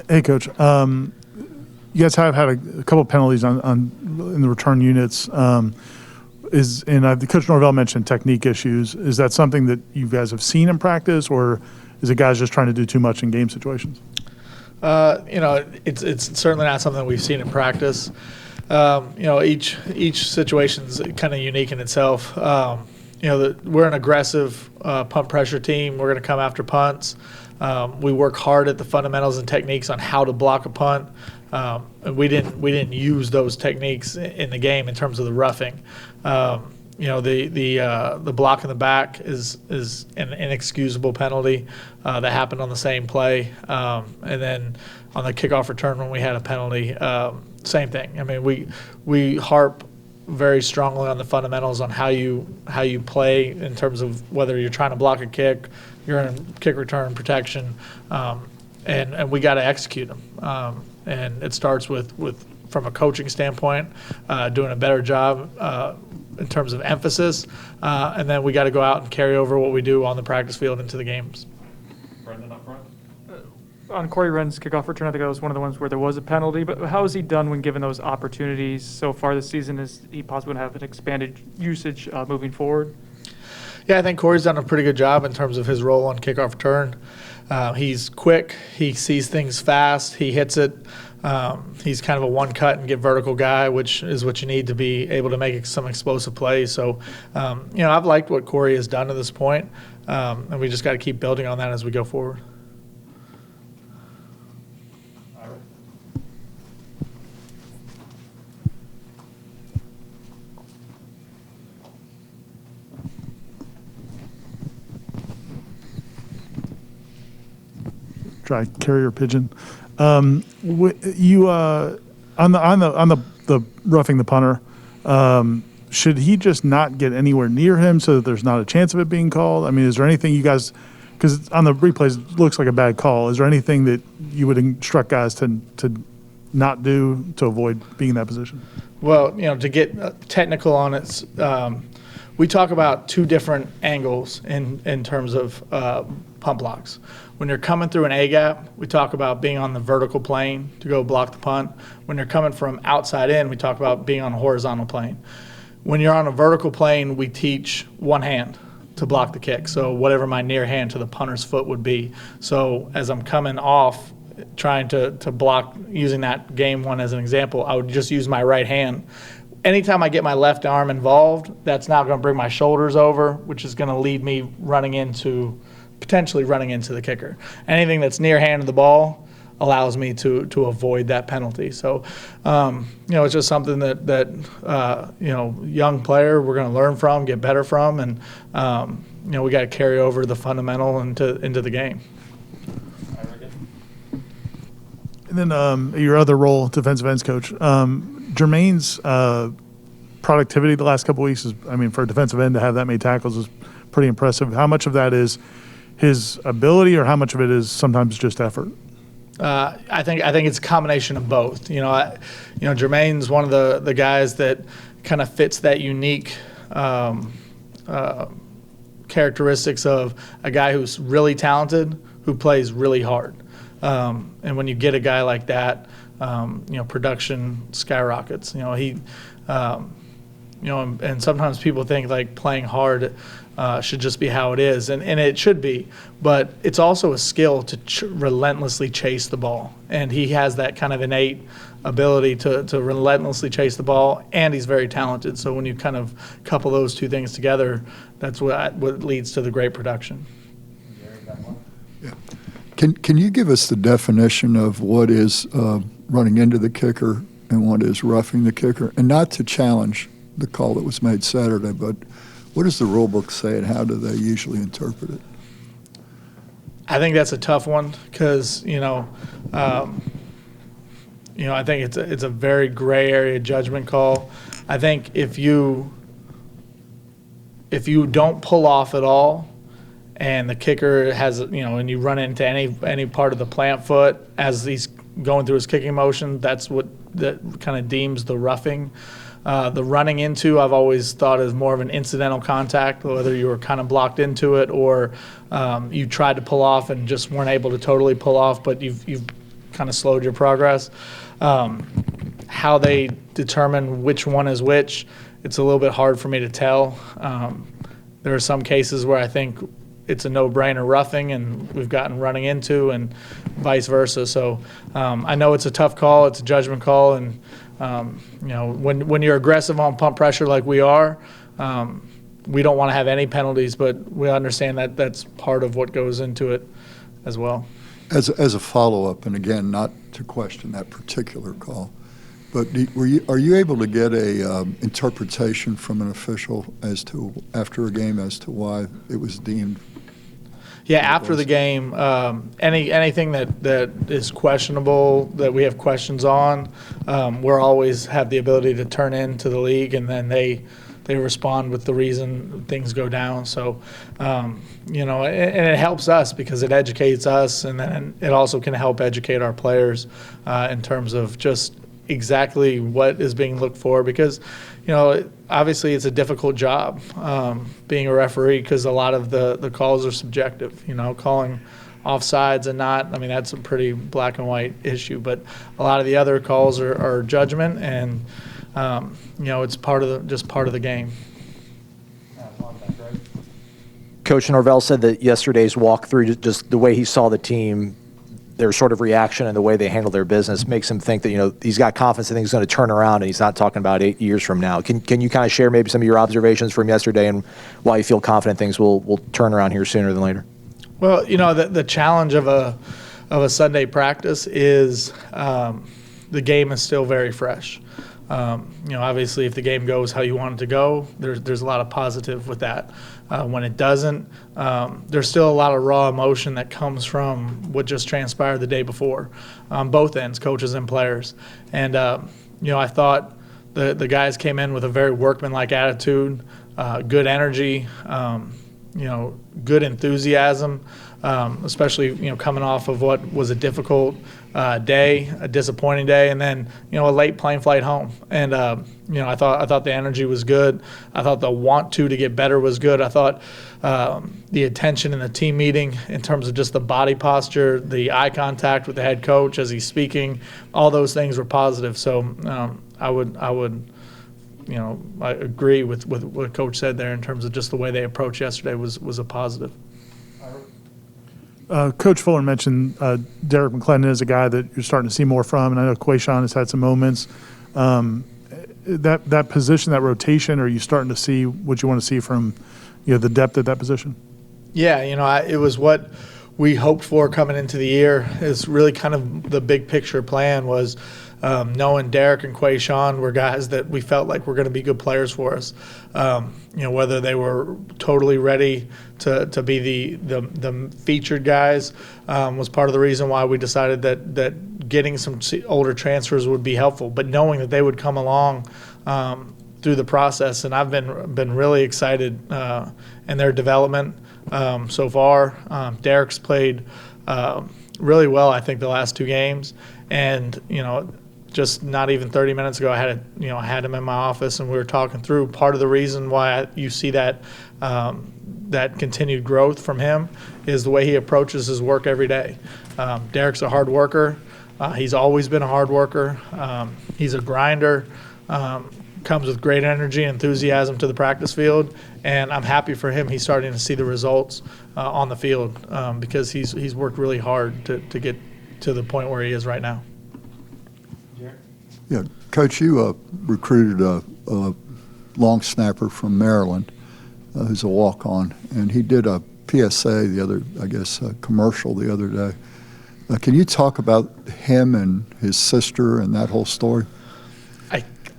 Hey, Coach. You guys have had a couple penalties in the return units. Coach Norvell mentioned technique issues. Is that something that you guys have seen in practice, or is it guys just trying to do too much in game situations? It's certainly not something that we've seen in practice. Each situation's kind of unique in itself. We're an aggressive punt pressure team. We're going to come after punts. We work hard at the fundamentals and techniques on how to block a punt. And we didn't use those techniques in the game in terms of the roughing. The block in the back is an inexcusable penalty that happened on the same play. And then on the kickoff return when we had a penalty, same thing. I mean, we harp very strongly on the fundamentals on how you play in terms of whether you're trying to block a kick, you're in kick return protection, and we got to execute them. And it starts with from a coaching standpoint, doing a better job in terms of emphasis, and then we got to go out and carry over what we do on the practice field into the games. Brendan up front. On Corey Wren's kickoff return, I think that was one of the ones where there was a penalty. But how has he done when given those opportunities so far this season? Is he possibly going to have an expanded usage moving forward? Yeah, I think Corey's done a pretty good job in terms of his role on kickoff return. He's quick. He sees things fast. He hits it. He's kind of a one-cut and get vertical guy, which is what you need to be able to make some explosive plays. So, I've liked what Corey has done to this point, and we just got to keep building on that as we go forward. Try carrier pigeon. You on the roughing the punter. Should he just not get anywhere near him so that there's not a chance of it being called? I mean, is there anything you guys? Because on the replays it looks like a bad call. Is there anything that you would instruct guys to not do to avoid being in that position? Well, to get technical on it, we talk about two different angles in terms of punt blocks. When you're coming through an A-gap, we talk about being on the vertical plane to go block the punt. When you're coming from outside in, we talk about being on a horizontal plane. When you're on a vertical plane, we teach one hand to block the kick, so whatever my near hand to the punter's foot would be. So as I'm coming off, trying to block, using that game one as an example, I would just use my right hand. Anytime I get my left arm involved, that's now going to bring my shoulders over, which is going to lead me potentially running into the kicker. Anything that's near hand of the ball allows me to avoid that penalty. So, it's just something that young player we're going to learn from, get better from, and we got to carry over the fundamental into the game. And then your other role, defensive ends coach, Jermaine's productivity the last couple of weeks is, for a defensive end to have that many tackles is pretty impressive. How much of that is his ability, or how much of it is sometimes just effort? I think it's a combination of both. Jermaine's one of the guys that kind of fits that unique characteristics of a guy who's really talented, who plays really hard. And when you get a guy like that, production skyrockets. And sometimes people think like playing hard should just be how it is, and it should be, but it's also a skill to relentlessly chase the ball, and he has that kind of innate ability to relentlessly chase the ball, and he's very talented. So when you kind of couple those two things together, that's what leads to the great production. Yeah. Can you give us the definition of what is running into the kicker and what is roughing the kicker? And not to challenge the call that was made Saturday, but what does the rule book say, and how do they usually interpret it? I think that's a tough one because I think it's a very gray area judgment call. I think if you don't pull off at all, and the kicker has and you run into any part of the plant foot as he's going through his kicking motion, that kind of deems the roughing. The running into, I've always thought is more of an incidental contact, whether you were kind of blocked into it or you tried to pull off and just weren't able to totally pull off, but you've kind of slowed your progress. How they determine which one is which, it's a little bit hard for me to tell. There are some cases where I think it's a no-brainer roughing, and we've gotten running into, and vice versa. So I know it's a tough call. It's a judgment call, and when you're aggressive on pump pressure like we are, we don't want to have any penalties, but we understand that that's part of what goes into it as well. As a follow-up, and again, not to question that particular call, but are you able to get a interpretation from an official after a game as to why it was deemed? Yeah, after the game, anything that is questionable, that we have questions on, we'll always have the ability to turn in to the league, and then they respond with the reason things go down. So, and it helps us because it educates us, and then it also can help educate our players in terms of just exactly what is being looked for, because obviously it's a difficult job being a referee, because a lot of the calls are subjective. Calling offsides and not, I mean, that's a pretty black and white issue, but a lot of the other calls are judgment, and it's part of the game. Coach Norvell said that yesterday's walkthrough, just the way he saw the team, their sort of reaction and the way they handle their business makes him think that, he's got confidence that things are going to turn around, and he's not talking about 8 years from now. Can you kind of share maybe some of your observations from yesterday and why you feel confident things will turn around here sooner than later? Well, the challenge of a Sunday practice is the game is still very fresh. Obviously, if the game goes how you want it to go, there's a lot of positive with that. When it doesn't, there's still a lot of raw emotion that comes from what just transpired the day before, both ends, coaches and players. And I thought the guys came in with a very workmanlike attitude, good energy, good enthusiasm, especially coming off of what was a difficult day, a disappointing day, and then a late plane flight home. And I thought the energy was good. I thought the want to get better was good. I thought the attention in the team meeting in terms of just the body posture, the eye contact with the head coach as he's speaking, all those things were positive. So I agree with what Coach said there in terms of just the way they approached yesterday was a positive. Coach Fuller mentioned Derek McClendon is a guy that you're starting to see more from, and I know Quayshawn has had some moments. That position, that rotation, are you starting to see what you want to see from the depth at that position? Yeah, it was what we hoped for coming into the year. Is really kind of the big picture plan was knowing Derek and Quayshawn were guys that we felt like were going to be good players for us. Whether they were totally ready to be the featured guys was part of the reason why we decided that getting some older transfers would be helpful. But knowing that they would come along through the process, and I've been really excited in their development so far. Derek's played really well, I think, the last 2 games, and just not even 30 minutes ago, I had him in my office, and we were talking through part of the reason why you see that continued growth from him is the way he approaches his work every day. Derek's a hard worker. He's always been a hard worker. He's a grinder. Comes with great energy and enthusiasm to the practice field, and I'm happy for him. He's starting to see the results on the field because he's worked really hard to get to the point where he is right now. Yeah, Coach, you recruited a long snapper from Maryland who's a walk-on, and he did a PSA commercial the other day. Can you talk about him and his sister and that whole story?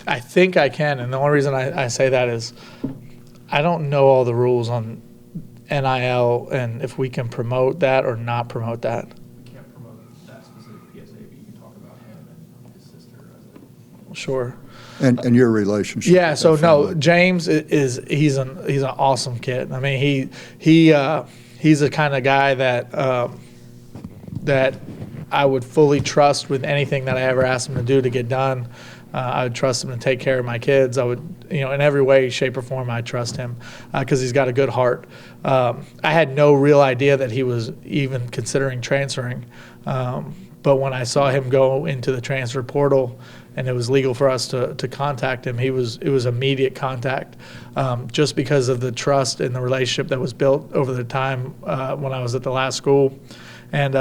I think I can, and the only reason I say that is I don't know all the rules on NIL and if we can promote that or not promote that. Can't promote that specific PSA, but you can talk about him and his sister. Sure. And your relationship. Yeah. So no, James he's an awesome kid. I mean, he's the kind of guy that I would fully trust with anything that I ever asked him to do to get done. I would trust him to take care of my kids. I would in every way, shape, or form, I trust him because he's got a good heart. I had no real idea that he was even considering transferring. But when I saw him go into the transfer portal and it was legal for us to contact him, it was immediate contact just because of the trust and the relationship that was built over the time when I was at the last school. And,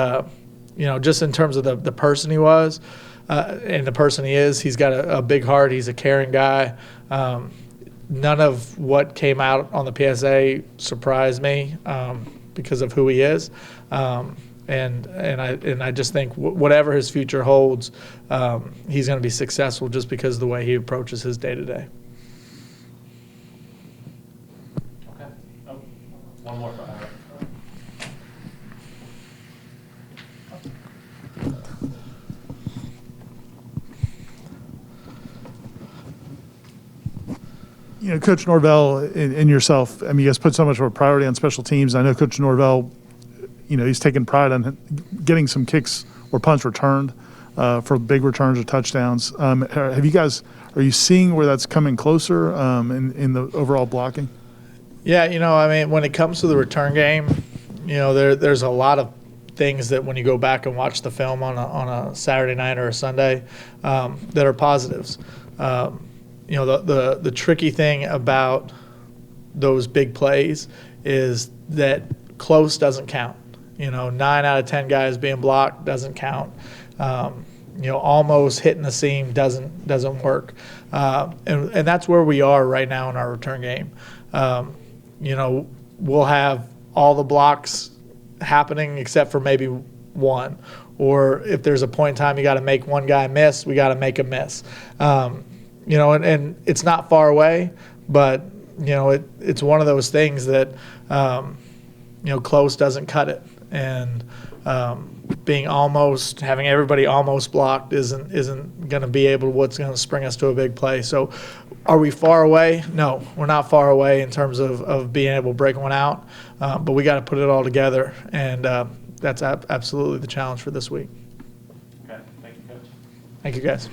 just in terms of the person he was and the person he is, he's got a big heart. He's a caring guy. None of what came out on the PSA surprised me because of who he is. And I just think whatever his future holds, he's going to be successful just because of the way he approaches his day-to-day. Okay. Oh, one more. Coach Norvell and yourself, I mean, you guys put so much of a priority on special teams. I know Coach Norvell, he's taken pride on getting some kicks or punts returned for big returns or touchdowns. Are you seeing where that's coming closer in the overall blocking? Yeah, when it comes to the return game, there's a lot of things that when you go back and watch the film on a Saturday night or a Sunday that are positives. The tricky thing about those big plays is that close doesn't count. 9 out of 10 guys being blocked doesn't count. Almost hitting the seam doesn't work. And that's where we are right now in our return game. We'll have all the blocks happening except for maybe one. Or if there's a point in time you got to make one guy miss, we got to make him miss. And it's not far away, but it's one of those things that close doesn't cut it, and having everybody almost blocked isn't going to be what's going to spring us to a big play. So, are we far away? No, we're not far away in terms of being able to break one out, but we got to put it all together, and that's absolutely the challenge for this week. Okay, thank you, Coach. Thank you, guys.